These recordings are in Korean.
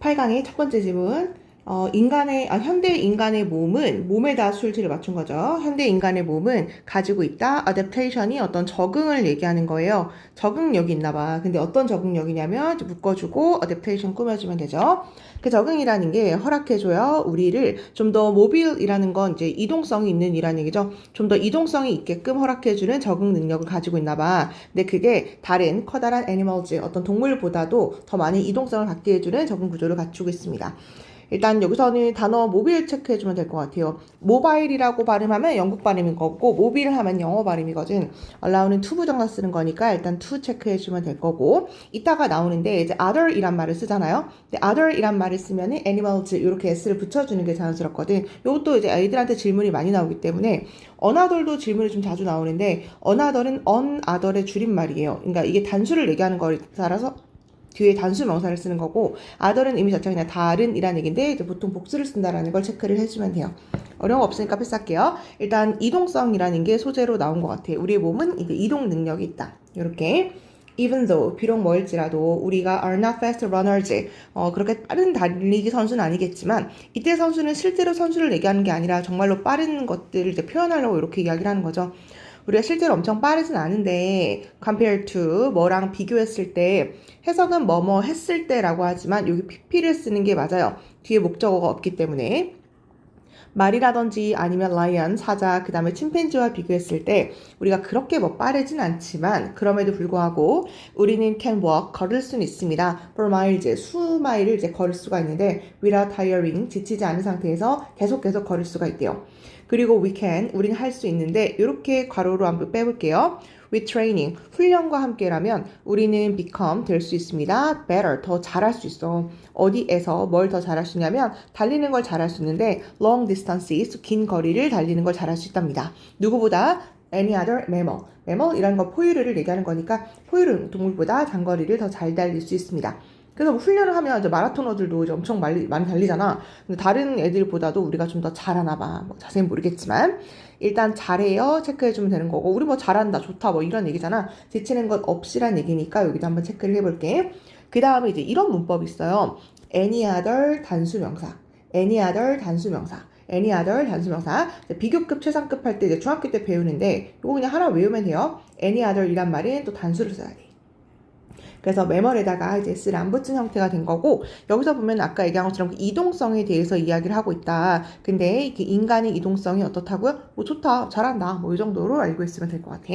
8강의 첫 번째 질문. 현대 인간의 몸은 몸에다 수일치를 맞춘 거죠. 현대 인간의 몸은 가지고 있다. adaptation이 어떤 적응을 얘기하는 거예요. 적응력이 있나 봐. 근데 어떤 적응력이냐면 묶어주고 adaptation 꾸며주면 되죠. 그 적응이라는 게 허락해줘요. 우리를 좀 더 모빌이라는 건 이제 이동성이 있는 이라는 얘기죠. 좀 더 이동성이 있게끔 허락해주는 적응 능력을 가지고 있나 봐. 근데 그게 다른 커다란 애니멀즈, 어떤 동물보다도 더 많은 이동성을 갖게 해주는 적응 구조를 갖추고 있습니다. 일단 여기서는 단어 모빌 체크해주면 될 것 같아요. 모바일이라고 발음하면 영국 발음인 거고 모빌 하면 영어 발음이거든. allow는 to 부정사 쓰는 거니까 일단 to 체크해주면 될 거고 이따가 나오는데 이제 other이란 말을 쓰잖아요. 근데 other이란 말을 쓰면은 animals 이렇게 s를 붙여주는 게 자연스럽거든. 이것도 이제 아이들한테 질문이 많이 나오기 때문에 another도 질문이 좀 자주 나오는데 another은 another의 줄임말이에요. 그러니까 이게 단수를 얘기하는 거에 따라서 뒤에 단수 명사를 쓰는 거고 other은 의미 자체가 그냥 다른 이라는 얘기인데 이제 보통 복수를 쓴다라는 걸 체크를 해주면 돼요. 어려운 거 없으니까 패스할게요. 일단 이동성이라는 게 소재로 나온 것 같아요. 우리의 몸은 이동 능력이 있다. 이렇게 even though 비록 뭐일지라도 우리가 are not fast runners 그렇게 빠른 달리기 선수는 아니겠지만 이때 선수는 실제로 선수를 얘기하는 게 아니라 정말로 빠른 것들을 이제 표현하려고 이렇게 이야기를 하는 거죠. 우리가 실제로 엄청 빠르진 않은데 compare to 뭐랑 비교했을 때 해석은 뭐뭐 했을 때라고 하지만 여기 pp를 쓰는 게 맞아요. 뒤에 목적어가 없기 때문에 말이라든지 아니면 라이언, 사자, 그 다음에 침팬지와 비교했을 때 우리가 그렇게 뭐 빠르진 않지만 그럼에도 불구하고 우리는 can walk, 걸을 수는 있습니다. for miles, 수마일을 이제 걸을 수가 있는데 without tiring, 지치지 않은 상태에서 계속 걸을 수가 있대요. 그리고 we can, 우리는 할 수 있는데 이렇게 괄호로 한번 빼볼게요. with training, 훈련과 함께라면 우리는 become, 될 수 있습니다. better, 더 잘할 수 있어. 어디에서 뭘 더 잘할 수 있냐면 달리는 걸 잘할 수 있는데 long distances, 긴 거리를 달리는 걸 잘할 수 있답니다. 누구보다 any other mammal, mammal이라는 건 포유류를 얘기하는 거니까 포유류 동물보다 장거리를 더 잘 달릴 수 있습니다. 그래서 훈련을 하면 이제 마라토너들도 이제 엄청 많이 달리잖아. 근데 다른 애들보다도 우리가 좀 더 잘하나 봐. 뭐 자세히 모르겠지만 일단 잘해요 체크해주면 되는 거고 우리 뭐 잘한다 좋다 뭐 이런 얘기잖아. 지치는 것 없이란 얘기니까 여기도 한번 체크를 해볼게. 그 다음에 이제 이런 문법이 있어요. any other 단수명사, any other 단수명사, any other 단수명사. 비교급 최상급 할 때 이제 중학교 때 배우는데 이거 그냥 하나 외우면 돼요. any other 이란 말은 또 단수를 써야 돼. 그래서 메모에다가 이제 s를 안 붙인 형태가 된 거고 여기서 보면 아까 얘기한 것처럼 이동성에 대해서 이야기를 하고 있다. 근데 이게 인간의 이동성이 어떻다고요? 뭐 좋다, 잘한다, 뭐 이 정도로 알고 있으면 될 것 같아.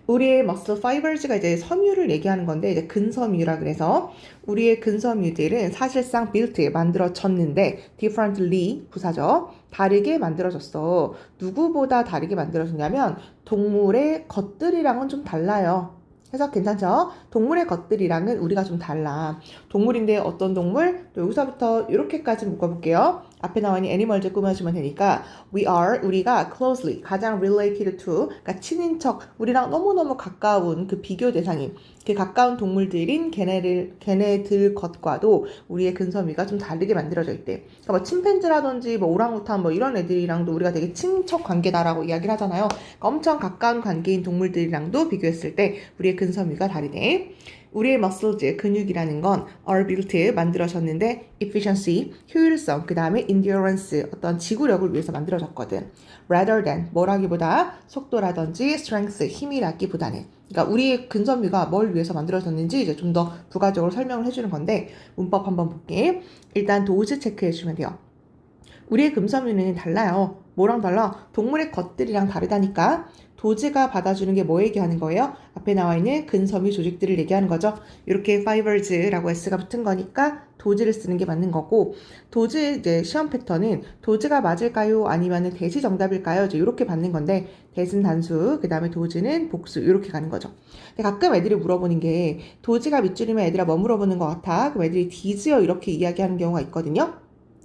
우리의 muscle fibers가 이제 섬유를 얘기하는 건데 이제 근섬유라 그래서 우리의 근섬유들은 사실상 built 만들어졌는데 differently 부사죠. 다르게 만들어졌어. 누구보다 다르게 만들어졌냐면 동물의 것들이랑은 좀 달라요. 해석 괜찮죠? 동물의 것들이랑은 우리가 좀 달라. 동물인데 어떤 동물? 또 여기서부터 이렇게까지 묶어볼게요. 앞에 나와 있는 애니멀즈 꾸며주면 되니까 우리가 closely, 가장 related to, 그러니까 친인척, 우리랑 너무너무 가까운 그 비교 대상인 그 가까운 동물들인 걔네들 것과도 우리의 근섬유가 좀 다르게 만들어져 있대. 그러니까 뭐 침팬지라든지 뭐 오랑우탄 뭐 이런 애들이랑도 우리가 되게 친척 관계다라고 이야기를 하잖아요. 그러니까 엄청 가까운 관계인 동물들이랑도 비교했을 때 우리의 근섬유가 다르대. 우리의 muscles, 근육이라는 건 are built, 만들어졌는데 efficiency, 효율성, 그 다음에 endurance, 어떤 지구력을 위해서 만들어졌거든. rather than, 뭐라기보다 속도라든지 strength, 힘이라기보다는. 그러니까 우리의 근섬유가 뭘 위해서 만들어졌는지 이제 좀 더 부가적으로 설명을 해주는 건데 문법 한번 볼게. 일단 도즈 체크해주면 돼요. 우리의 근섬유는 달라요. 뭐랑 달라? 동물의 것들이랑 다르다니까. 도즈가 받아주는 게 뭐 얘기하는 거예요? 앞에 나와 있는 근섬유 조직들을 얘기하는 거죠. 이렇게 fibers라고 s가 붙은 거니까 도즈를 쓰는 게 맞는 거고 도즈 이제 시험 패턴은 도즈가 맞을까요? 아니면은 대시 정답일까요? 이제 이렇게 받는 건데 대신 단수, 그 다음에 도즈는 복수 이렇게 가는 거죠. 근데 가끔 애들이 물어보는 게 도즈가 밑줄이면 애들아 뭐 물어보는 것 같아? 그럼 애들이 디즈요 이렇게 이야기하는 경우가 있거든요.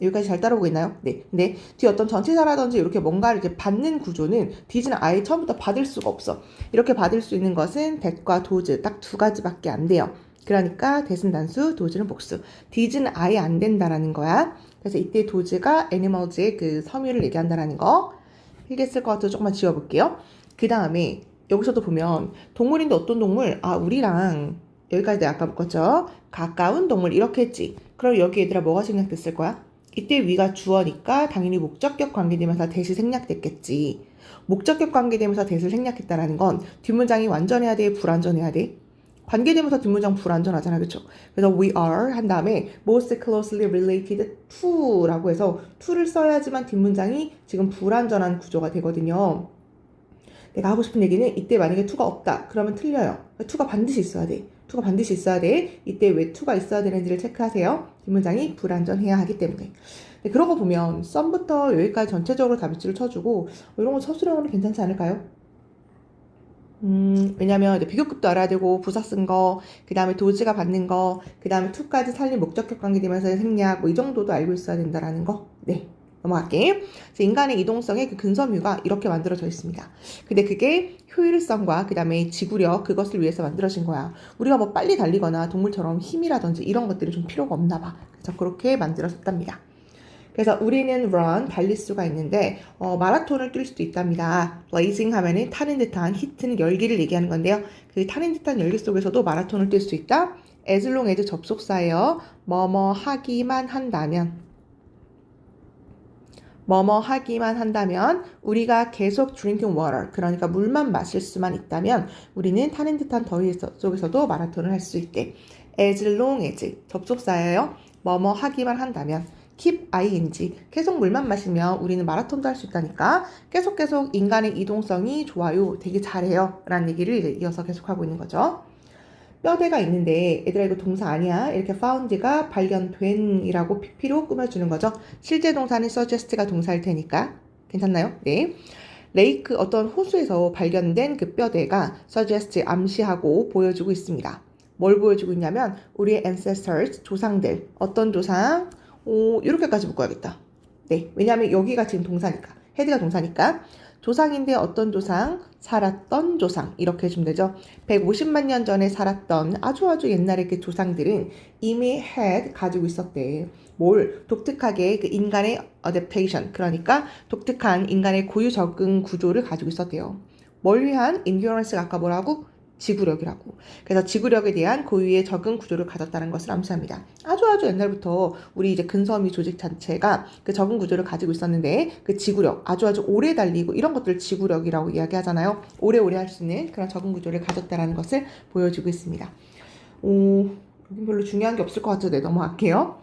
여기까지 잘 따라오고 있나요? 네. 근데 뒤에 어떤 전치사라든지 이렇게 뭔가를 이렇게 받는 구조는 디즈는 아예 처음부터 받을 수가 없어. 이렇게 받을 수 있는 것은 that과 does 딱 두 가지밖에 안 돼요. 그러니까 that은 단수, does는 복수. 디즈는 아예 안 된다라는 거야. 그래서 이때 does가 animals의 그 섬유를 얘기한다라는 거. 필기했을 것 같아서 조금만 지워볼게요. 그 다음에 여기서도 보면 동물인데 어떤 동물? 우리랑 여기까지 내가 아까 묶었죠. 가까운 동물 이렇게 했지. 그럼 여기 얘들아 뭐가 생략됐을 거야? 이때 위가 주어니까 당연히 목적격 관계되면서 대시 생략됐겠지. 목적격 관계되면서 대시를 생략했다라는 건 뒷문장이 완전해야 돼? 불완전해야 돼? 관계되면서 뒷문장 불완전하잖아. 그쵸? 그래서 we are 한 다음에 most closely related to 라고 해서 to를 써야지만 뒷문장이 지금 불완전한 구조가 되거든요. 내가 하고 싶은 얘기는 이때 만약에 to가 없다. 그러면 틀려요. to가 반드시 있어야 돼. to가 반드시 있어야 돼. 이때 왜 to가 있어야 되는지를 체크하세요. 뒷문장이 불완전해야 하기 때문에. 네, 그런 거 보면 썸부터 여기까지 전체적으로 다 밑줄을 쳐주고 이런 거 서술형으로 괜찮지 않을까요? 왜냐면 이제 비교급도 알아야 되고 부사 쓴 거, 그 다음에 도지가 받는 거, 그 다음에 to까지 살린 목적격 관계되면서의 생략 뭐 이 정도도 알고 있어야 된다라는 거. 네. 넘어갈게. 그래서 인간의 이동성의 그 근섬유가 이렇게 만들어져 있습니다. 근데 그게 효율성과 그 다음에 지구력 그것을 위해서 만들어진 거야. 우리가 뭐 빨리 달리거나 동물처럼 힘이라든지 이런 것들이 좀 필요가 없나 봐. 그래서 그렇게 만들어졌답니다. 그래서 우리는 run, 달릴 수가 있는데 마라톤을 뛸 수도 있답니다. blazing 하면은 타는 듯한, hit는 열기를 얘기하는 건데요. 그 타는 듯한 열기 속에서도 마라톤을 뛸 수 있다. as long as 접속사예요. 뭐뭐 하기만 한다면 뭐뭐 하기만 한다면 우리가 계속 drinking water, 그러니까 물만 마실 수만 있다면 우리는 타는 듯한 더위 속에서도 마라톤을 할 수 있대. as long as 접속사예요. 뭐뭐 하기만 한다면 keep ing, 계속 물만 마시면 우리는 마라톤도 할 수 있다니까 계속 인간의 이동성이 좋아요. 되게 잘해요. 라는 얘기를 이제 이어서 계속하고 있는 거죠. 뼈대가 있는데 얘들아 이거 동사 아니야. 이렇게 found가 발견된 이라고 pp로 꾸며주는 거죠. 실제 동사는 suggest가 동사일 테니까 괜찮나요? 네. 레이크 어떤 호수에서 발견된 그 뼈대가 suggest 암시하고 보여주고 있습니다. 뭘 보여주고 있냐면 우리의 ancestors 조상들 어떤 조상? 이렇게까지 묶어야겠다. 네. 왜냐하면 여기가 지금 동사니까 헤드가 동사니까 조상인데 어떤 조상? 살았던 조상 이렇게 해주면 되죠. 150만 년 전에 살았던 아주 옛날의 그 조상들은 이미 had 가지고 있었대. 뭘? 독특하게 그 인간의 adaptation, 그러니까 독특한 인간의 고유 적응 구조를 가지고 있었대요. 뭘 위한? endurance가 아까 뭐라고? 지구력이라고. 그래서 지구력에 대한 고유의 적응 구조를 가졌다는 것을 암시합니다. 아주 옛날부터 우리 이제 근섬유 조직 자체가 그 적응 구조를 가지고 있었는데 그 지구력, 아주 오래 달리고 이런 것들을 지구력이라고 이야기하잖아요. 오래오래 할 수 있는 그런 적응 구조를 가졌다는 것을 보여주고 있습니다. 여긴 별로 중요한 게 없을 것 같아서 넘어갈게요.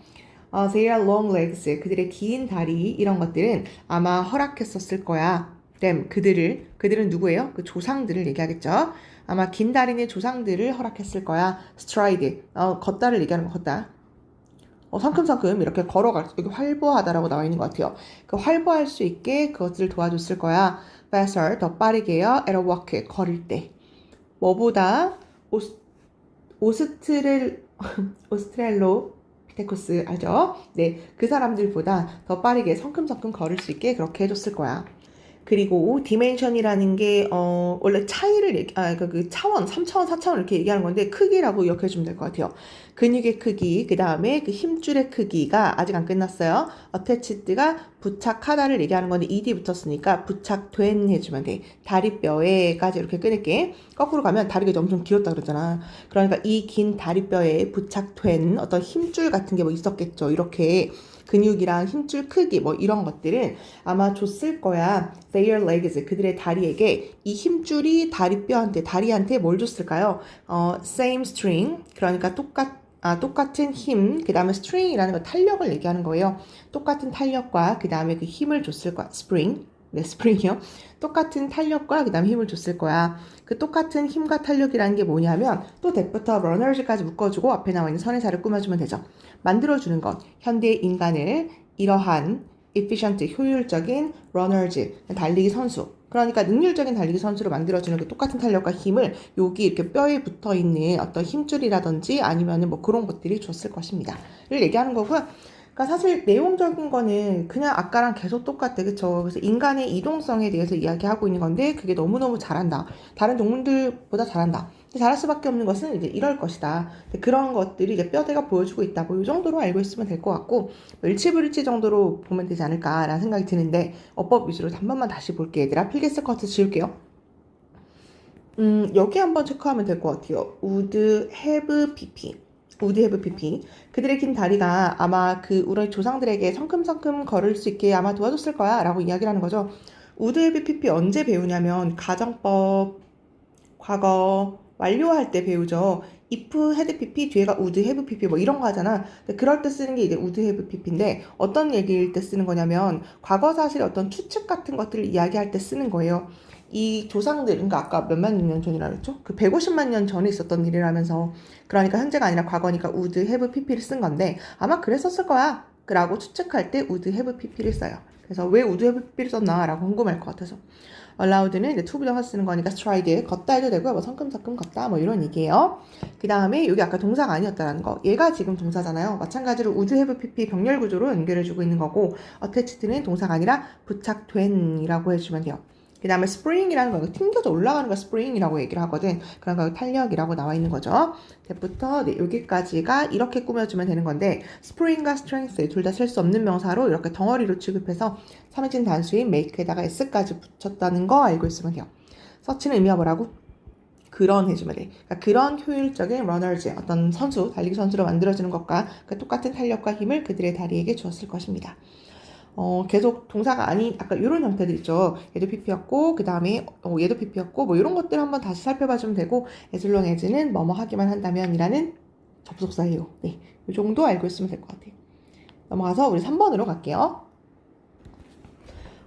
Their long legs, 그들의 긴 다리 이런 것들은 아마 허락했었을 거야. 그들은 누구예요? 그 조상들을 얘기하겠죠. 아마 긴 다리는 조상들을 허락했을 거야. stride, 걷다를 얘기하는 거, 걷다. 성큼성큼 이렇게 걸어갈 수, 여기 활보하다라고 나와 있는 것 같아요. 그 활보할 수 있게 그것을 도와줬을 거야. faster, 더 빠르게요. at a walk, 걸을 때. 뭐보다 오스트렐로 피테쿠스 알죠? 네, 그 사람들보다 더 빠르게 성큼성큼 걸을 수 있게 그렇게 해줬을 거야. 그리고 디멘션이라는 게 원래 차이를 그 차원, 3차원, 4차원 이렇게 얘기하는 건데 크기라고 기억해 주면 될 것 같아요. 근육의 크기, 그 다음에 그 힘줄의 크기가 아직 안 끝났어요. attached가 부착하다를 얘기하는 건데 ed 붙었으니까 부착된 해주면 돼. 다리뼈에까지 이렇게 끊을게. 거꾸로 가면 다리가 엄청 길었다 그러잖아. 그러니까 이 긴 다리뼈에 부착된 어떤 힘줄 같은 게 뭐 있었겠죠. 이렇게 근육이랑 힘줄 크기 뭐 이런 것들은 아마 줬을 거야. Their legs, 그들의 다리에게 이 힘줄이 다리한테 뭘 줬을까요? Same string, 그러니까 똑같은 힘, 그 다음에 string이라는 거 탄력을 얘기하는 거예요. 똑같은 탄력과 그 다음에 그 힘을 줬을 거야. 스프링이요. 똑같은 탄력과 그 다음에 힘을 줬을 거야. 그 똑같은 힘과 탄력이라는 게 뭐냐면 또 that부터 runners까지 묶어주고 앞에 나와 있는 선행사를 꾸며주면 되죠. 만들어주는 것, 현대 인간을 이러한 efficient, 효율적인 runners, 달리기 선수, 그러니까 능률적인 달리기 선수로 만들어주는 그 똑같은 탄력과 힘을 여기 이렇게 뼈에 붙어있는 어떤 힘줄이라든지 아니면은 뭐 그런 것들이 줬을 것입니다. 를 얘기하는 거고요. 그러니까 사실 내용적인 거는 그냥 아까랑 계속 똑같아. 그쵸? 그래서 인간의 이동성에 대해서 이야기하고 있는 건데 그게 너무너무 잘한다. 다른 동물들보다 잘한다. 근데 잘할 수밖에 없는 것은 이제 이럴 것이다. 그런 것들이 이제 뼈대가 보여주고 있다. 뭐 이 정도로 알고 있으면 될 것 같고 뭐 일치불일치 정도로 보면 되지 않을까라는 생각이 드는데 어법 위주로 한 번만 다시 볼게요. 얘들아 필기스 커트 지울게요. 여기 한번 체크하면 될 것 같아요. would have pp. would have pp. 그들의 긴 다리가 아마 그 우리 조상들에게 성큼성큼 걸을 수 있게 아마 도와줬을 거야 라고 이야기를 하는 거죠. would have pp 언제 배우냐면 가정법, 과거 완료할 때 배우죠. if had pp 뒤에가 would have pp 뭐 이런 거 하잖아. 근데 그럴 때 쓰는 게 이제 would have pp인데 어떤 얘기일 때 쓰는 거냐면 과거 사실의 어떤 추측 같은 것들을 이야기할 때 쓰는 거예요. 이 조상들, 그러니까 아까 몇만 년 전이라 그랬죠? 그 150만 년 전에 있었던 일이라면서 그러니까 현재가 아니라 과거니까 would have pp를 쓴 건데 아마 그랬었을 거야 라고 추측할 때 would have pp를 써요. 그래서 왜 would have pp를 썼나 라고 궁금할 것 같아서 allowed는 이제 to 부정사 쓰는 거니까 stride 걷다 해도 되고요. 뭐 성큼성큼 걷다 뭐 이런 얘기예요. 그 다음에 여기 아까 동사가 아니었다라는 거. 얘가 지금 동사잖아요. 마찬가지로 would have pp 병렬 구조로 연결해주고 있는 거고 attached는 동사가 아니라 부착된이라고 해주면 돼요. 그 다음에 spring이라는 거, 튕겨져 올라가는 거 spring이라고 얘기를 하거든. 그런 거 탄력이라고 나와 있는 거죠. 부터 여기까지가 이렇게 꾸며주면 되는 건데 spring과 strength 둘 다 쓸 수 없는 명사로 이렇게 덩어리로 취급해서 3인칭 단수인 make에다가 s까지 붙였다는 거 알고 있으면 돼요. search는 의미가 뭐라고? 그런 해주면 돼. 그러니까 그런 효율적인 runners, 어떤 선수, 달리기 선수로 만들어지는 것과 똑같은 탄력과 힘을 그들의 다리에게 주었을 것입니다. 계속 동사가 아닌 아까 이런 형태들 있죠. 얘도 pp였고 그 다음에 얘도 pp였고 뭐 이런 것들 한번 다시 살펴봐주면 되고 as long as는 뭐뭐 하기만 한다면 이라는 접속사예요. 네, 이 정도 알고 있으면 될 것 같아요. 넘어가서 우리 3번으로 갈게요.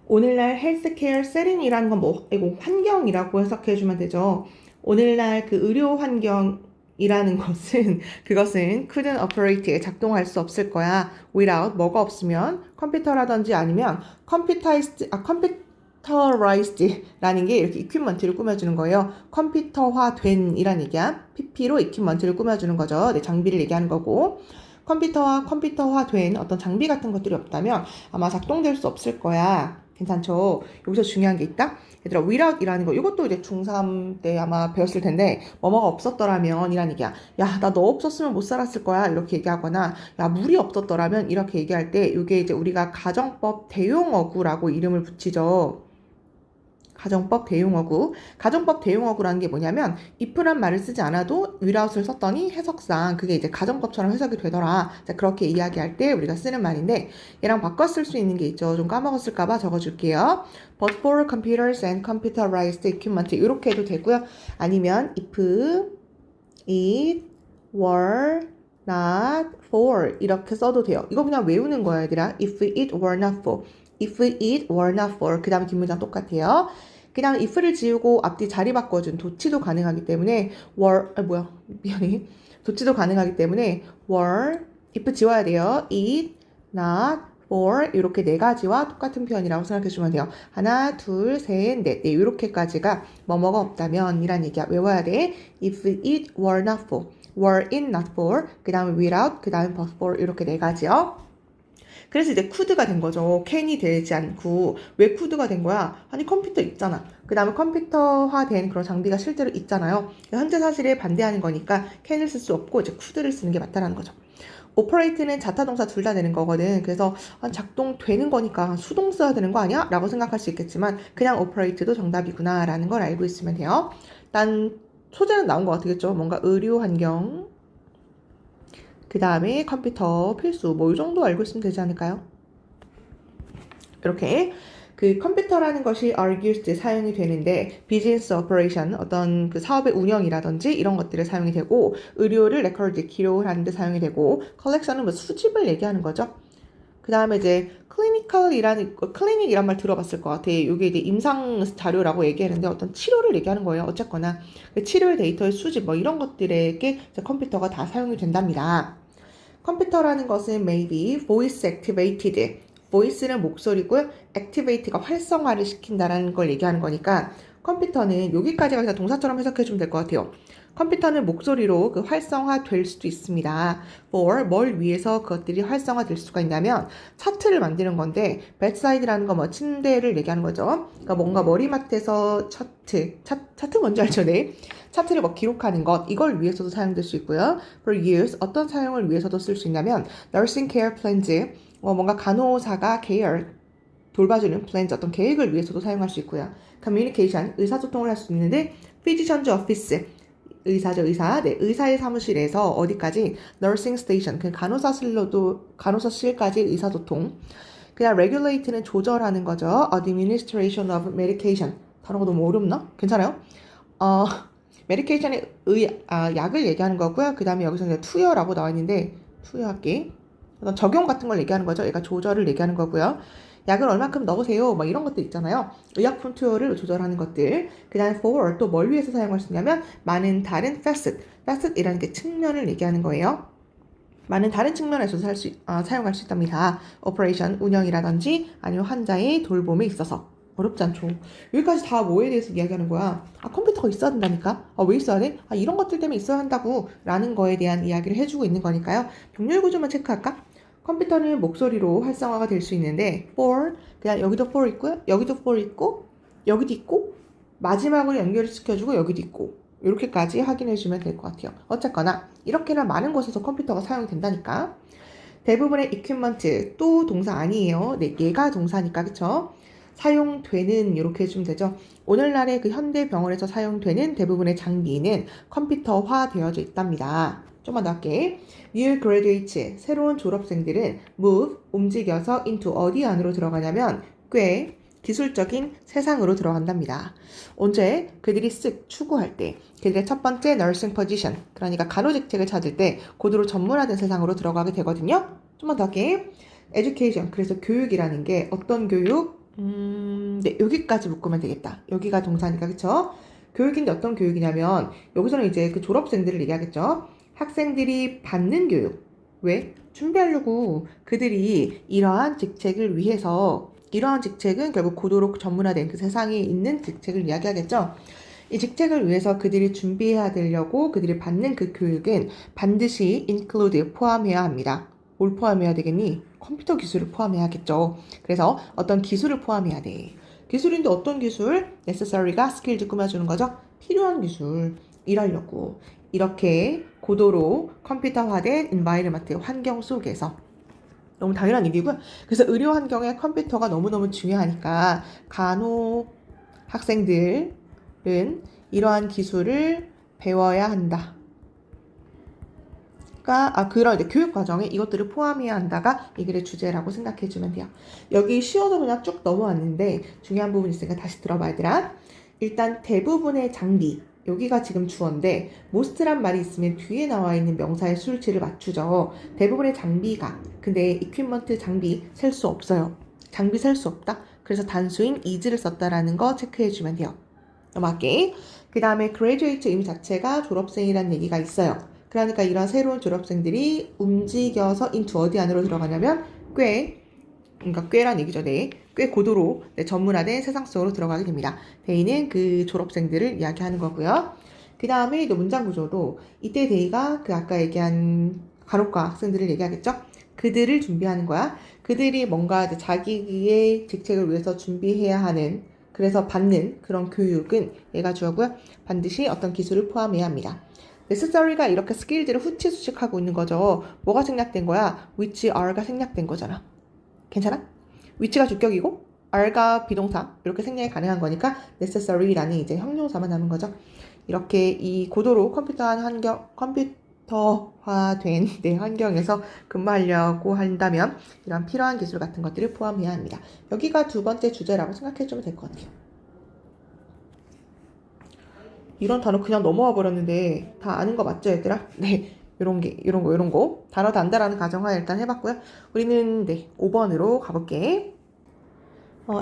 오늘날 헬스케어 세팅이라는 건 뭐 이거 환경이라고 해석해주면 되죠. 오늘날 그 의료 환경이라는 것은 그것은 couldn't operate 작동할 수 없을 거야. without 뭐가 없으면 컴퓨터라든지 아니면 computerized라는 게 이렇게 equipment를 꾸며주는 거예요. 컴퓨터화된 이란 얘기야. PP로 equipment를 꾸며주는 거죠. 네, 장비를 얘기하는 거고. 컴퓨터화된 어떤 장비 같은 것들이 없다면 아마 작동될 수 없을 거야. 괜찮죠? 여기서 중요한 게 있다. 얘들아, without이라는 거 이것도 이제 중3 때 아마 배웠을 텐데 뭐뭐가 없었더라면 이란 얘기야. 야, 나 너 없었으면 못 살았을 거야. 이렇게 얘기하거나 야, 물이 없었더라면 이렇게 얘기할 때 이게 이제 우리가 가정법 대용어구라고 이름을 붙이죠. 가정법 대용어구. 가정법 대용어구라는 게 뭐냐면 if란 말을 쓰지 않아도 without을 썼더니 해석상 그게 이제 가정법처럼 해석이 되더라. 자, 그렇게 이야기할 때 우리가 쓰는 말인데 얘랑 바꿔 쓸 수 있는 게 있죠. 좀 까먹었을까봐 적어줄게요. But for computers and computerized equipment 이렇게 해도 되고요. 아니면 if it were not for 이렇게 써도 돼요. 이거 그냥 외우는 거야 얘들아. If it were not for if it were not for 그 다음 뒷문장 똑같아요. 그 다음 if를 지우고 앞뒤 자리 바꿔준 도치도 가능하기 때문에 미안해. 도치도 가능하기 때문에 were if 지워야 돼요. it, not, for 이렇게 네 가지와 똑같은 표현이라고 생각해주면 돼요. 하나, 둘, 셋, 넷. 네, 이렇게까지가 뭐뭐가 없다면 이란 얘기야. 외워야 돼. if it were not for, were it not for, 그 다음에 without, 그 다음에 but for 이렇게 네 가지요. 그래서 이제 could가 된 거죠. can이 되지 않고 왜 could가 된 거야? 아니 컴퓨터 있잖아. 그 다음에 컴퓨터화된 그런 장비가 실제로 있잖아요. 현재 사실에 반대하는 거니까 can을 쓸 수 없고 이제 could를 쓰는 게 맞다라는 거죠. operate는 자타동사 둘 다 되는 거거든. 그래서 작동되는 거니까 수동 써야 되는 거 아니야? 라고 생각할 수 있겠지만 그냥 operate도 정답이구나 라는 걸 알고 있으면 돼요. 일단 소재는 나온 것 같겠죠. 뭔가 의료 환경 그 다음에 컴퓨터 필수 뭐 이 정도 알고 있으면 되지 않을까요? 이렇게 그 컴퓨터라는 것이 argues 사용이 되는데 비즈니스 오퍼레이션 어떤 그 사업의 운영이라든지 이런 것들에 사용이 되고 의료를 record 기록을 하는 데 사용이 되고 collection은 뭐 수집을 얘기하는 거죠. 그 다음에 이제 클리닉이란 말 들어봤을 것 같아. 이게 이제 임상 자료라고 얘기하는데 어떤 치료를 얘기하는 거예요. 어쨌거나 치료의 데이터의 수집 뭐 이런 것들에게 컴퓨터가 다 사용이 된답니다. 컴퓨터라는 것은 maybe voice activated. voice는 목소리고요. activate가 활성화를 시킨다라는 걸 얘기하는 거니까 컴퓨터는 여기까지가 그냥 동사처럼 해석해주면 될 것 같아요. 컴퓨터는 목소리로 그 활성화 될 수도 있습니다. for 뭘 위해서 그것들이 활성화 될 수가 있냐면 차트를 만드는 건데 bedside라는 거 뭐 침대를 얘기하는 거죠. 그러니까 뭔가 머리맡에서 차트 뭔지 알죠? 네. 차트를 뭐 기록하는 것 이걸 위해서도 사용될 수 있고요. for use 어떤 사용을 위해서도 쓸 수 있냐면 nursing care plans 뭔가 간호사가 care 돌봐주는 plans 어떤 계획을 위해서도 사용할 수 있고요. communication 의사소통을 할 수 있는데 physician's office 의사죠, 의사. 네, 의사의 사무실에서 어디까지? nursing station, 그 간호사실까지 의사소통. 그냥 regulate는 조절하는 거죠. administration of medication. 단어가 너무 어렵나? 괜찮아요? medication의 약을 얘기하는 거고요. 그 다음에 여기서 이제 투여라고 나와 있는데, 투여할게. 어떤 적용 같은 걸 얘기하는 거죠. 얘가 조절을 얘기하는 거고요. 약을 얼만큼 넣으세요. 뭐 이런 것들 있잖아요. 의약품 투여를 조절하는 것들. 그 다음에 for 또 뭘 위해서 사용할 수 있냐면 많은 다른 facet이라는 게 측면을 얘기하는 거예요. 많은 다른 측면에서 사용할 수 있답니다. operation 운영이라든지 아니면 환자의 돌봄에 있어서. 어렵지 않죠. 여기까지 다 뭐에 대해서 이야기하는 거야? 컴퓨터가 있어야 된다니까? 왜 있어야 돼? 이런 것들 때문에 있어야 한다고 라는 거에 대한 이야기를 해주고 있는 거니까요. 병렬 구조만 체크할까? 컴퓨터는 목소리로 활성화가 될 수 있는데 for 그냥 여기도 for 있고요. 여기도 for 있고 여기도 있고 마지막으로 연결시켜주고 여기도 있고 이렇게까지 확인해주면 될 것 같아요. 어쨌거나 이렇게나 많은 곳에서 컴퓨터가 사용이 된다니까. 대부분의 equipment 또 동사 아니에요. 네, 얘가 동사니까 그쵸? 사용되는 이렇게 해주면 되죠. 오늘날의 그 현대 병원에서 사용되는 대부분의 장비는 컴퓨터화 되어져 있답니다. 좀만 더 할게. New graduates, 새로운 졸업생들은 move, 움직여서 into 어디 안으로 들어가냐면 꽤 기술적인 세상으로 들어간답니다. 언제? 그들이 추구할 때, 그들의 첫 번째 nursing position, 그러니까 간호직책을 찾을 때 고도로 전문화된 세상으로 들어가게 되거든요. 좀만 더 할게. education, 그래서 교육이라는 게 어떤 교육? 네, 여기까지 묶으면 되겠다. 여기가 동사니까, 그쵸? 교육인데 어떤 교육이냐면, 여기서는 이제 그 졸업생들을 얘기하겠죠? 학생들이 받는 교육. 왜? 준비하려고 그들이 이러한 직책을 위해서, 이러한 직책은 결국 고도로 전문화된 그 세상에 있는 직책을 이야기하겠죠? 이 직책을 위해서 그들이 준비해야 되려고 그들이 받는 그 교육은 반드시 include, 포함해야 합니다. 뭘 포함해야 되겠니? 컴퓨터 기술을 포함해야겠죠. 그래서 어떤 기술을 포함해야 돼. 기술인데 어떤 기술? necessary가 skilled 꾸며주는 거죠. 필요한 기술. 일하려고. 이렇게 고도로 컴퓨터화된 environment, 환경 속에서. 너무 당연한 일이고요. 그래서 의료 환경에 컴퓨터가 너무너무 중요하니까 간호 학생들은 이러한 기술을 배워야 한다. 그런 이제 교육 과정에 이것들을 포함해야 한다가 이 글의 주제라고 생각해주면 돼요. 여기 쉬워서 그냥 쭉 넘어왔는데 중요한 부분이 있으니까 다시 들어봐 얘들아. 일단 대부분의 장비, 여기가 지금 주어인데 most란 말이 있으면 뒤에 나와 있는 명사의 수일치를 맞추죠. 대부분의 장비가, 근데 equipment 장비 셀 수 없어요. 장비 셀 수 없다. 그래서 단수인 is를 썼다라는 거 체크해주면 돼요. 넘어갈게. 그 다음에 graduate 의미 자체가 졸업생이라는 얘기가 있어요. 그러니까 이런 새로운 졸업생들이 움직여서 into 어디 안으로 들어가냐면 그러니까 꽤란 얘기죠. 네. 꽤 고도로 전문화된 세상 속으로 들어가게 됩니다. 데이는 그 졸업생들을 이야기하는 거고요. 그 다음에 또 문장 구조도 이때 데이가 그 아까 얘기한 간호과 학생들을 얘기하겠죠. 그들을 준비하는 거야. 그들이 뭔가 자기의 직책을 위해서 준비해야 하는, 그래서 받는 그런 교육은 얘가 주어고요. 반드시 어떤 기술을 포함해야 합니다. necessary가 이렇게 skilled를 후치 수식하고 있는 거죠. 뭐가 생략된 거야? which are가 생략된 거잖아. 괜찮아? which가 주격이고 are가 비동사 이렇게 생략이 가능한 거니까 necessary라는 이제 형용사만 남은 거죠. 이렇게 이 고도로 컴퓨터화된 환경에서 근무하려고 한다면 이런 필요한 기술 같은 것들을 포함해야 합니다. 여기가 두 번째 주제라고 생각해주면 될 것 같아요. 이런 단어 그냥 넘어와 버렸는데 다 아는 거 맞죠, 얘들아? 네. 이런 거. 단어 단다라는 가정하에 일단 해봤고요. 우리는 네, 5번으로 가볼게.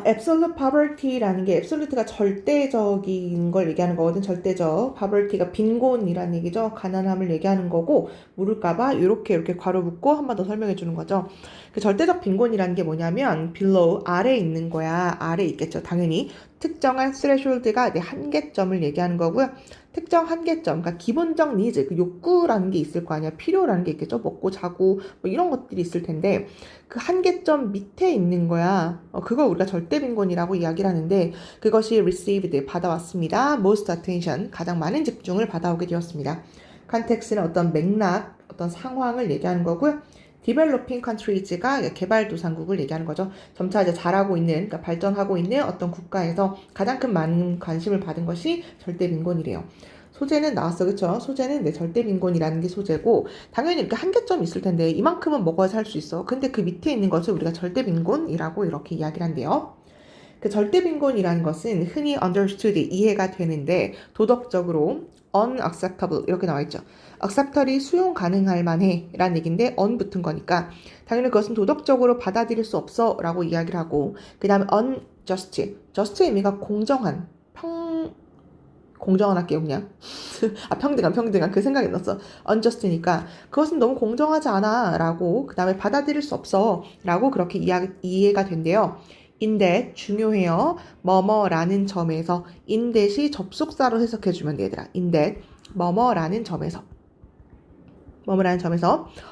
absolute poverty라는 게 absolute가 절대적인 걸 얘기하는 거거든. 절대적. poverty가 빈곤이라는 얘기죠. 가난함을 얘기하는 거고 모를까봐 이렇게 괄호 묶고 한 번 더 설명해 주는 거죠. 그 절대적 빈곤이라는 게 뭐냐면 below 아래에 있는 거야. 아래에 있겠죠. 당연히 특정한 threshold가 한계점을 얘기하는 거고요. 특정 한계점, 그러니까 기본적 니즈, 그 욕구라는 게 있을 거 아니야. 필요라는 게 있겠죠. 먹고 자고 뭐 이런 것들이 있을 텐데 그 한계점 밑에 있는 거야. 그걸 우리가 절대 빈곤이라고 이야기를 하는데 그것이 received, 받아왔습니다. most attention, 가장 많은 집중을 받아오게 되었습니다. context는 어떤 맥락, 어떤 상황을 얘기하는 거고요. developing countries가 개발도상국을 얘기하는 거죠. 점차 이제 잘하고 있는, 그러니까 발전하고 있는 어떤 국가에서 가장 큰 많은 관심을 받은 것이 절대빈곤이래요. 소재는 나왔어, 그쵸? 소재는 네, 절대빈곤이라는 게 소재고, 당연히 이렇게 한계점이 있을 텐데, 이만큼은 먹어야 살 수 있어. 근데 그 밑에 있는 것을 우리가 절대빈곤이라고 이렇게 이야기를 한대요. 그 절대빈곤이라는 것은 흔히 understood, 이해가 되는데, 도덕적으로 unacceptable 이렇게 나와 있죠. acceptably 수용 가능할 만해 라는 얘기인데 un 붙은 거니까 당연히 그것은 도덕적으로 받아들일 수 없어 라고 이야기를 하고, 그 다음에 unjust, just의 의미가 공정한, 공정한 할게요 그냥 평등한 그 생각이 났어. unjust니까 그것은 너무 공정하지 않아 라고, 그 다음에 받아들일 수 없어 라고 그렇게 이해가 된대요. in that 중요해요. 뭐뭐라는 점에서 in that이 접속사로 해석해주면 돼 얘들아. in that 뭐뭐라는 점에서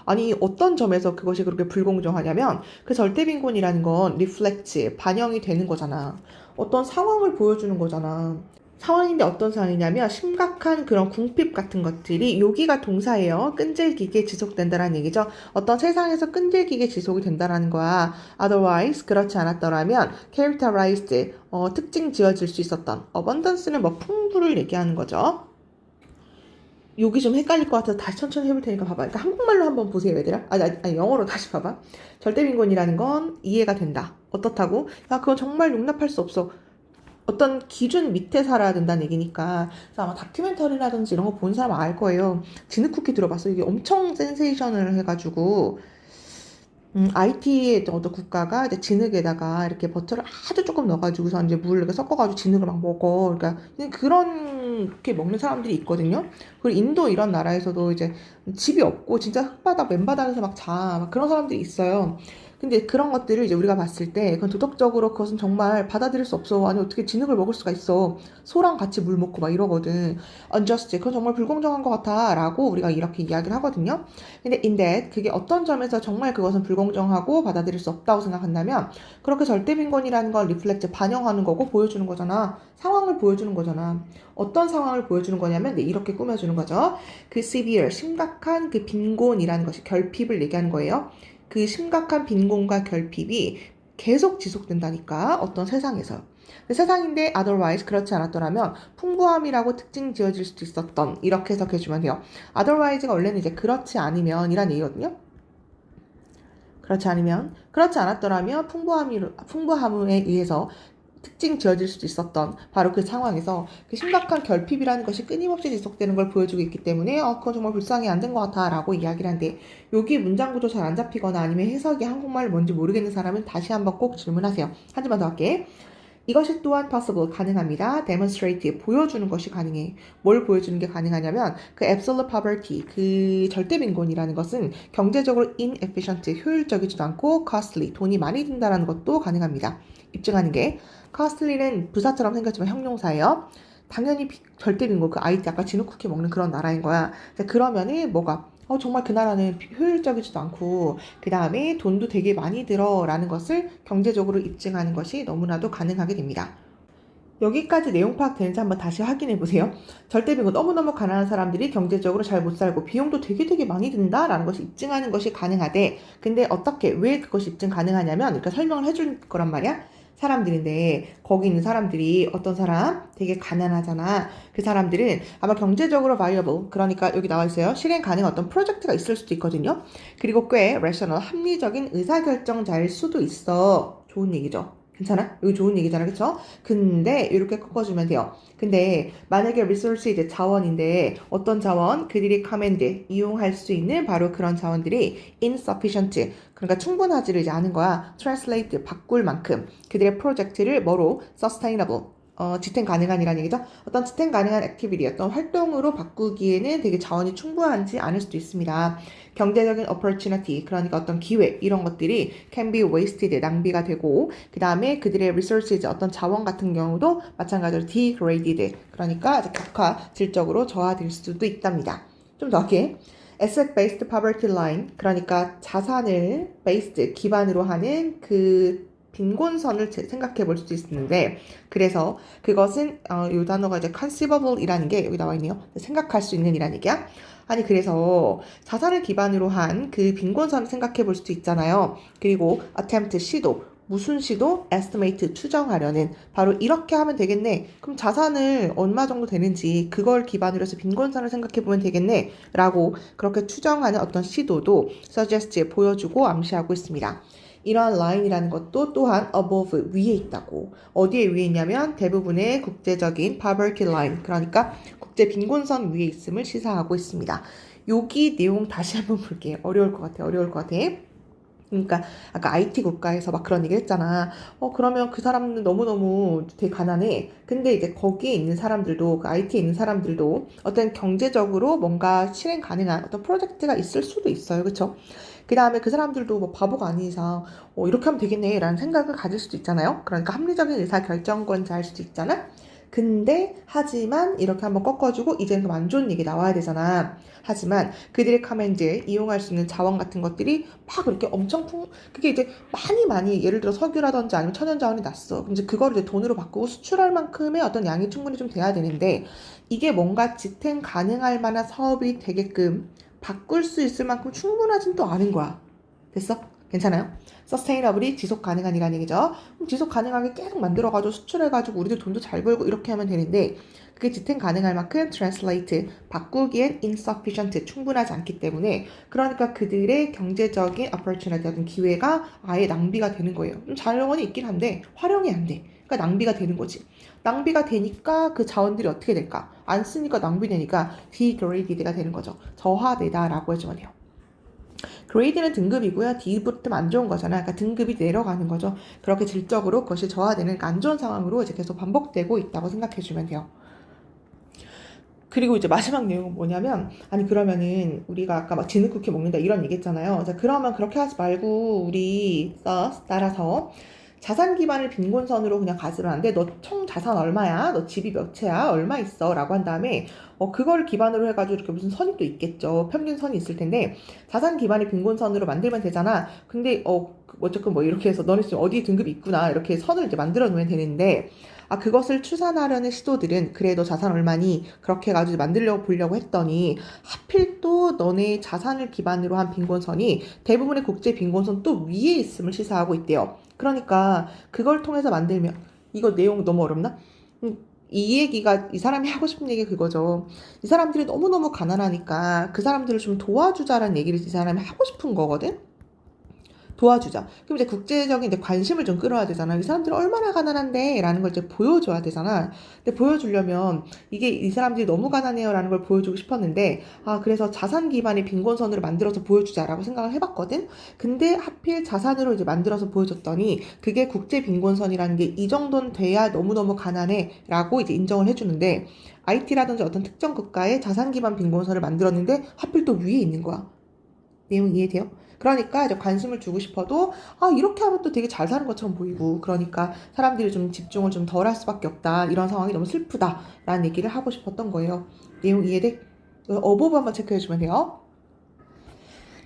아니 어떤 점에서 그것이 그렇게 불공정하냐면 그 절대빈곤이라는 건 reflect 반영이 되는 거잖아. 어떤 상황을 보여주는 거잖아. 상황인데 어떤 상황이냐면 심각한 그런 궁핍 같은 것들이, 여기가 동사예요. 끈질기게 지속된다라는 얘기죠. 어떤 세상에서 끈질기게 지속이 된다라는 거야. otherwise 그렇지 않았더라면 characterized 특징 지어질 수 있었던, abundance는 뭐 풍부를 얘기하는 거죠. 여기 좀 헷갈릴 것 같아서 다시 천천히 해볼 테니까 봐봐. 그러니까 한국말로 한번 보세요 얘들아. 아니 영어로 다시 봐봐. 절대빈곤이라는 건 이해가 된다. 어떻다고? 야 그건 정말 용납할 수 없어. 어떤 기준 밑에 살아야 된다는 얘기니까. 그래서 아마 다큐멘터리라든지 이런 거 본 사람 알 거예요. 진흙쿠키 들어봤어. 이게 엄청 센세이션을 해가지고 IT의 어떤 국가가 이제 진흙에다가 이렇게 버터를 아주 조금 넣어가지고서 이제 물을 이렇게 섞어가지고 진흙을 막 먹어. 그러니까 그렇게 먹는 사람들이 있거든요. 그리고 인도 이런 나라에서도 이제 집이 없고 진짜 흙바닥 맨바닥에서 막 막 그런 사람들이 있어요. 근데 그런 것들을 이제 우리가 봤을 때 그건 도덕적으로 그것은 정말 받아들일 수 없어. 아니 어떻게 진흙을 먹을 수가 있어. 소랑 같이 물 먹고 막 이러거든. unjust, 그건 정말 불공정한 것 같아 라고 우리가 이렇게 이야기를 하거든요. 근데 in that, 그게 어떤 점에서 정말 그것은 불공정하고 받아들일 수 없다고 생각한다면 그렇게 절대빈곤이라는 걸 reflect, 반영하는 거고 보여주는 거잖아. 상황을 보여주는 거잖아. 어떤 상황을 보여주는 거냐면 네, 이렇게 꾸며주는 거죠. 그 severe, 심각한 그 빈곤이라는 것이 결핍을 얘기하는 거예요. 그 심각한 빈곤과 결핍이 계속 지속된다니까 어떤 세상에서. 세상인데 otherwise 그렇지 않았더라면 풍부함이라고 특징 지어질 수도 있었던, 이렇게 해석해주면 돼요. otherwise가 원래는 이제 그렇지 않으면 이란 얘기거든요. 그렇지 않았더라면 풍부함에 의해서 특징 지어질 수도 있었던 바로 그 상황에서 그 심각한 결핍이라는 것이 끊임없이 지속되는 걸 보여주고 있기 때문에 그건 정말 불쌍히 안 된 것 같아 라고 이야기를 한데, 여기 문장 구조 잘 안 잡히거나 아니면 해석이 한국말 뭔지 모르겠는 사람은 다시 한번 꼭 질문하세요. 한 줄만 더 할게. 이것이 또한 possible, 가능합니다. demonstrate, 보여주는 것이 가능해. 뭘 보여주는 게 가능하냐면 그 absolute poverty, 그 절대빈곤이라는 것은 경제적으로 inefficient, 효율적이지도 않고 costly, 돈이 많이 든다는 것도 가능합니다. 입증하는 게, costly는 부사처럼 생겼지만 형용사예요. 당연히 절대빈곤, 그 IT 아까 진흙쿠키 먹는 그런 나라인 거야. 그러면은 뭐가 정말 그 나라는 효율적이지도 않고 그 다음에 돈도 되게 많이 들어 라는 것을 경제적으로 입증하는 것이 너무나도 가능하게 됩니다. 여기까지 내용 파악되는지 한번 다시 확인해 보세요. 절대빈곤, 너무너무 가난한 사람들이 경제적으로 잘 못 살고 비용도 되게 많이 든다라는 것을 입증하는 것이 가능하대. 근데 어떻게, 왜 그것이 입증 가능하냐면 이렇게 설명을 해줄 거란 말이야. 사람들인데 거기 있는 사람들이 어떤 사람 되게 가난하잖아. 그 사람들은 아마 경제적으로 viable, 그러니까 여기 나와 있어요. 실행 가능한 어떤 프로젝트가 있을 수도 있거든요. 그리고 꽤 rational, 합리적인 의사결정자일 수도 있어. 좋은 얘기죠. 괜찮아? 이거 좋은 얘기잖아, 그쵸? 근데 이렇게 꺾어주면 돼요. 근데 만약에 resource, 이제 자원인데 어떤 자원? 그들이 command, 이용할 수 있는 바로 그런 자원들이 insufficient, 그러니까 충분하지를 이제 않은 거야. translate, 바꿀 만큼 그들의 프로젝트를 뭐로? sustainable, 지탱 가능한이라는 얘기죠. 어떤 지탱 가능한 액티비티, 어떤 활동으로 바꾸기에는 되게 자원이 충분하지 않을 수도 있습니다. 경제적인 opportunity, 그러니까 어떤 기회, 이런 것들이 can be wasted, 낭비가 되고, 그 다음에 그들의 resources, 어떤 자원 같은 경우도 마찬가지로 degraded, 그러니까 격화, 질적으로 저하될 수도 있답니다. 좀 더 할게. asset-based poverty line, 그러니까 자산을 based, 기반으로 하는 그 빈곤선을 생각해 볼 수도 있는데, 그래서 그것은 이 단어가 이제 conceivable이라는 게 여기 나와 있네요. 생각할 수 있는 이라는 얘기야. 아니 그래서 자산을 기반으로 한 그 빈곤선을 생각해 볼 수도 있잖아요. 그리고 attempt 시도, 무슨 시도? estimate 추정하려는, 바로 이렇게 하면 되겠네. 그럼 자산을 얼마 정도 되는지 그걸 기반으로 해서 빈곤선을 생각해 보면 되겠네 라고 그렇게 추정하는 어떤 시도도 suggest에 보여주고 암시하고 있습니다. 이러한 라인이라는 것도 또한 above, 위에 있다고. 어디에 위에 있냐면 대부분의 국제적인 poverty line, 그러니까 국제 빈곤선 위에 있음을 시사하고 있습니다. 여기 내용 다시 한번 볼게요. 어려울 것 같아. 그러니까 아까 IT 국가에서 막 그런 얘기 했잖아. 그러면 그 사람은 너무너무 되게 가난해. 근데 이제 거기에 있는 사람들도, 그 IT에 있는 사람들도 어떤 경제적으로 뭔가 실행 가능한 어떤 프로젝트가 있을 수도 있어요. 그쵸? 그 다음에 그 사람들도 뭐 바보가 아닌 이상 이렇게 하면 되겠네 라는 생각을 가질 수도 있잖아요. 그러니까 합리적인 의사결정권자일 수도 있잖아. 근데 하지만 이렇게 한번 꺾어주고 이제는 좀 안 좋은 얘기 나와야 되잖아. 하지만 그들의 커맨드에 이용할 수 있는 자원 같은 것들이 막 이렇게 엄청 그게 이제 많이 예를 들어 석유라든지 아니면 천연자원이 났어. 그럼 이제 그거를 이제 돈으로 바꾸고 수출할 만큼의 어떤 양이 충분히 좀 돼야 되는데, 이게 뭔가 지탱 가능할 만한 사업이 되게끔 바꿀 수 있을 만큼 충분하진 또 않은 거야. 됐어? 괜찮아요? 서스테이너블이 지속 가능한이라는 얘기죠. 그럼 지속 가능하게 계속 만들어가지고 수출해가지고 우리들 돈도 잘 벌고 이렇게 하면 되는데, 그게 지탱 가능할 만큼 translate, 바꾸기엔 insufficient, 충분하지 않기 때문에, 그러니까 그들의 경제적인 opportunity, 어떤 기회가 아예 낭비가 되는 거예요. 자원이 있긴 한데 활용이 안 돼. 그러니까 낭비가 되는 거지. 낭비가 되니까 그 자원들이 어떻게 될까? 안 쓰니까 낭비되니까 degraded가 되는 거죠. 저하되다라고 해주면 돼요. grade는 등급이고요. D부터 안 좋은 거잖아. 그러니까 등급이 내려가는 거죠. 그렇게 질적으로 그것이 저하되는, 그러니까 안 좋은 상황으로 이제 계속 반복되고 있다고 생각해 주면 돼요. 그리고 이제 마지막 내용은 뭐냐면, 아니 그러면은 우리가 아까 막 진흙쿠키 먹는다 이런 얘기 했잖아요. 자, 그러면 그렇게 하지 말고 우리 따라서 자산 기반을 빈곤선으로 그냥 가지면 안 돼. 너 총 자산 얼마야? 너 집이 몇 채야? 얼마 있어? 라고 한 다음에 그거를 기반으로 해가지고 이렇게 무슨 선이 또 있겠죠. 평균선이 있을 텐데 자산 기반의 빈곤선으로 만들면 되잖아. 근데 어쨌든 뭐 이렇게 해서 너네 지금 어디 등급이 있구나 이렇게 선을 이제 만들어 놓으면 되는데, 그것을 추산하려는 시도들은 그래도 자산 얼마니 그렇게 해가지고 만들려고 보려고 했더니 하필 또 너네 자산을 기반으로 한 빈곤선이 대부분의 국제 빈곤선 또 위에 있음을 시사하고 있대요. 그러니까 그걸 통해서 만들면, 이거 내용 너무 어렵나? 이 얘기가 이 사람이 하고 싶은 얘기가 그거죠. 이 사람들이 너무너무 가난하니까 그 사람들을 좀 도와주자라는 얘기를 이 사람이 하고 싶은 거거든. 도와주자. 그럼 이제 국제적인 이제 관심을 좀 끌어야 되잖아. 이 사람들이 얼마나 가난한데? 라는 걸 이제 보여줘야 되잖아. 근데 보여주려면 이게 이 사람들이 너무 가난해요 라는 걸 보여주고 싶었는데, 그래서 자산 기반의 빈곤선으로 만들어서 보여주자라고 생각을 해봤거든? 근데 하필 자산으로 이제 만들어서 보여줬더니 그게 국제 빈곤선이라는 게 이 정도는 돼야 너무너무 가난해 라고 이제 인정을 해주는데, IT라든지 어떤 특정 국가의 자산 기반 빈곤선을 만들었는데 하필 또 위에 있는 거야. 내용 이해돼요? 그러니까 이제 관심을 주고 싶어도 이렇게 하면 또 되게 잘 사는 것처럼 보이고, 그러니까 사람들이 좀 집중을 좀 덜 할 수밖에 없다. 이런 상황이 너무 슬프다라는 얘기를 하고 싶었던 거예요. 내용 이해돼? 어버브 한번 체크해주면 돼요.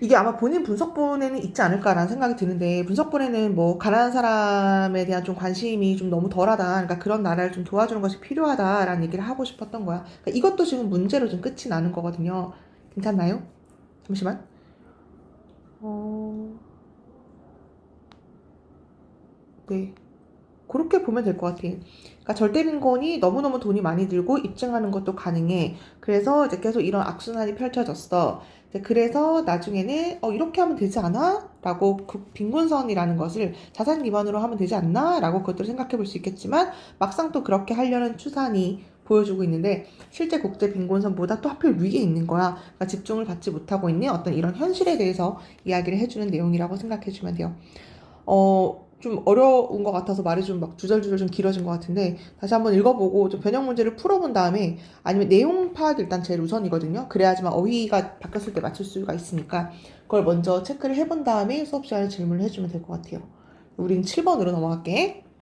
이게 아마 본인 분석본에는 있지 않을까라는 생각이 드는데, 분석본에는 뭐 가난한 사람에 대한 좀 관심이 좀 너무 덜하다, 그러니까 그런 나라를 좀 도와주는 것이 필요하다라는 얘기를 하고 싶었던 거야. 그러니까 이것도 지금 문제로 좀 끝이 나는 거거든요. 괜찮나요? 잠시만. 네. 그렇게 보면 될 것 같아. 그러니까 절대 빈곤이 너무너무 돈이 많이 들고 입증하는 것도 가능해. 그래서 이제 계속 이런 악순환이 펼쳐졌어. 이제 그래서 나중에는 이렇게 하면 되지 않아? 라고 그 빈곤선이라는 것을 자산 기반으로 하면 되지 않나? 라고 그것들을 생각해 볼 수 있겠지만, 막상 또 그렇게 하려는 추산이 보여주고 있는데 실제 국제 빈곤선보다 또 하필 위에 있는 거야. 그러니까 집중을 받지 못하고 있는 어떤 이런 현실에 대해서 이야기를 해주는 내용이라고 생각해 주면 돼요. 좀 어려운 것 같아서 말이 좀 막 주절주절 좀 길어진 것 같은데, 다시 한번 읽어보고 좀 변형 문제를 풀어본 다음에, 아니면 내용 파악이 일단 제일 우선이거든요. 그래야지만 어휘가 바뀌었을 때 맞출 수가 있으니까 그걸 먼저 체크를 해본 다음에 수업 시간에 질문을 해주면 될 것 같아요. 우린 7번으로 넘어갈게.